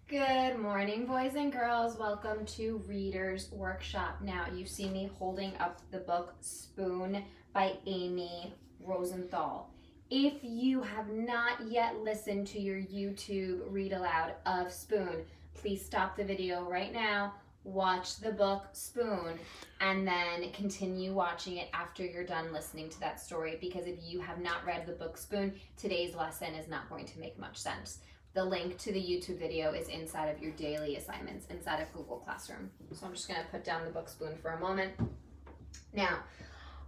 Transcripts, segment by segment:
Good morning, boys and girls. Welcome to Reader's Workshop. Now, you see me holding up the book Spoon by Amy Rosenthal. If you have not yet listened to your YouTube read aloud of Spoon, please stop the video right now, watch the book Spoon, and then continue watching it after you're done listening to that story, because if you have not read the book Spoon, today's lesson is not going to make much sense. The link to the YouTube video is inside of your daily assignments, inside of Google Classroom. So I'm just gonna put down the book Spoon for a moment. Now,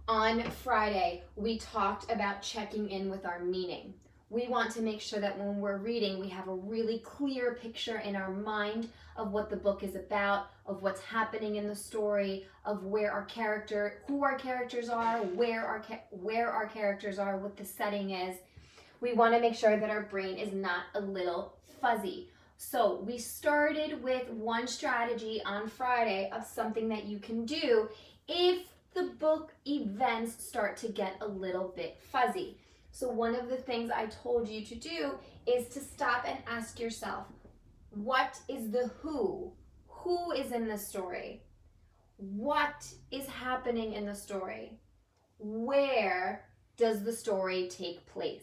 on Friday, we talked about checking in with our meaning. We want to make sure that when we're reading, we have a really clear picture in our mind of what the book is about, of what's happening in the story, of who our characters are, where our characters are, what the setting is. We want to make sure that our brain is not a little fuzzy. So we started with one strategy on Friday of something that you can do if the book events start to get a little bit fuzzy. So one of the things I told you to do is to stop and ask yourself, what is the who? Who is in the story? What is happening in the story? Where does the story take place?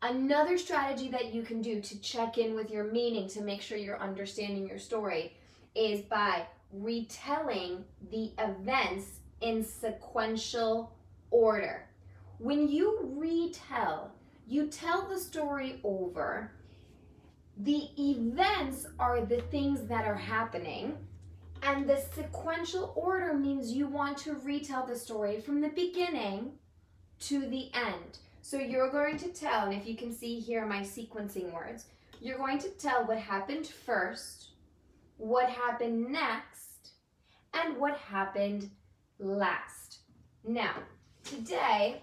Another strategy that you can do to check in with your meaning to make sure you're understanding your story is by retelling the events in sequential order. When you retell, you tell the story over. The events are the things that are happening, and the sequential order means you want to retell the story from the beginning to the end. So you're going to tell, and if you can see here my sequencing words, you're going to tell what happened first, what happened next, and what happened last. Now, today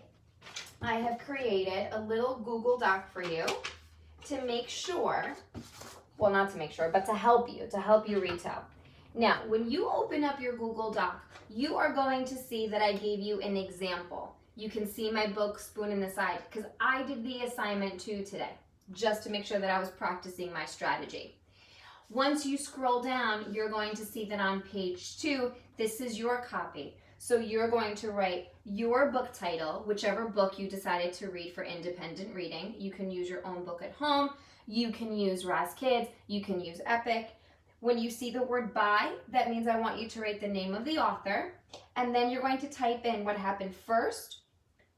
I have created a little Google Doc for you to make sure, well, not to make sure, but to help you retell. Now, when you open up your Google Doc, you are going to see that I gave you an example. You can see my book Spoon in the side because I did the assignment too today, just to make sure that I was practicing my strategy. Once you scroll down, you're going to see that on page 2, this is your copy. So you're going to write your book title, whichever book you decided to read for independent reading. You can use your own book at home. You can use Raz Kids. You can use Epic. When you see the word by, that means I want you to write the name of the author. And then you're going to type in what happened first,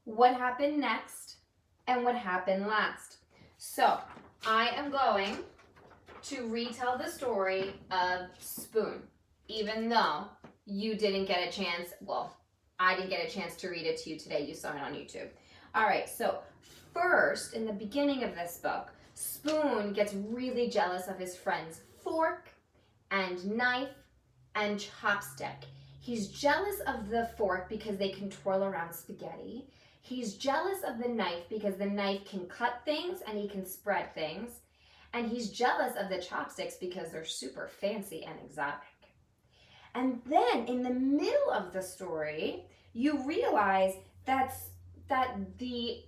what happened next, and what happened last. So I am going to retell the story of Spoon, even though you didn't get a chance, well, I didn't get a chance to read it to you today. You saw it on YouTube. All right, so first, in the beginning of this book, Spoon gets really jealous of his friend's fork and knife and chopstick. He's jealous of the fork because they can twirl around spaghetti. He's jealous of the knife because the knife can cut things and he can spread things. And he's jealous of the chopsticks because they're super fancy and exotic. And then in the middle of the story, you realize that the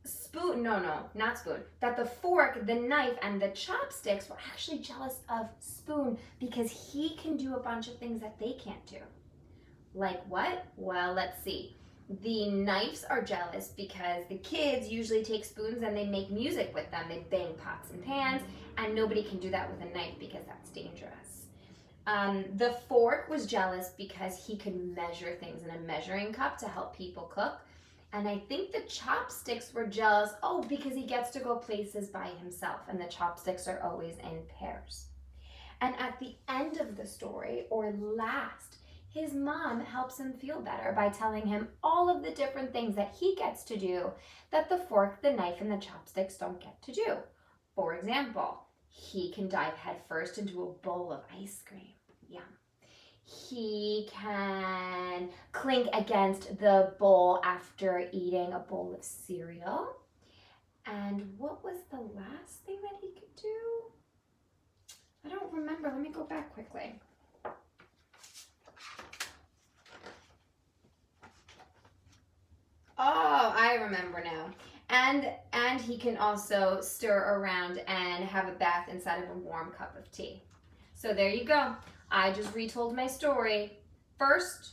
spoon, that the fork, the knife, and the chopsticks were actually jealous of Spoon because he can do a bunch of things that they can't do. Like what? Well, let's see. The knives are jealous because the kids usually take spoons and they make music with them. They bang pots and pans, and nobody can do that with a knife because that's dangerous. The fork was jealous because he could measure things in a measuring cup to help people cook. And I think the chopsticks were jealous, because he gets to go places by himself, and the chopsticks are always in pairs. And at the end of the story, or last, his mom helps him feel better by telling him all of the different things that he gets to do that the fork, the knife, and the chopsticks don't get to do. For example, he can dive headfirst into a bowl of ice cream. Yum. He can clink against the bowl after eating a bowl of cereal. And what was the last thing that he could do? I don't remember. Let me go back quickly. Oh, I remember now. And he can also stir around and have a bath inside of a warm cup of tea. So there you go. I just retold my story. First,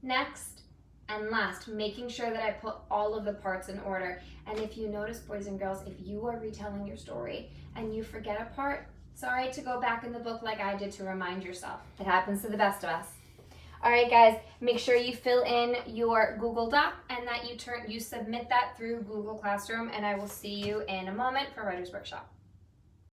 next, and last, making sure that I put all of the parts in order. And if you notice, boys and girls, if you are retelling your story and you forget a part, it's all right to go back in the book like I did to remind yourself. It happens to the best of us. All right, guys, make sure you fill in your Google Doc and that you submit that through Google Classroom, and I will see you in a moment for Writer's Workshop.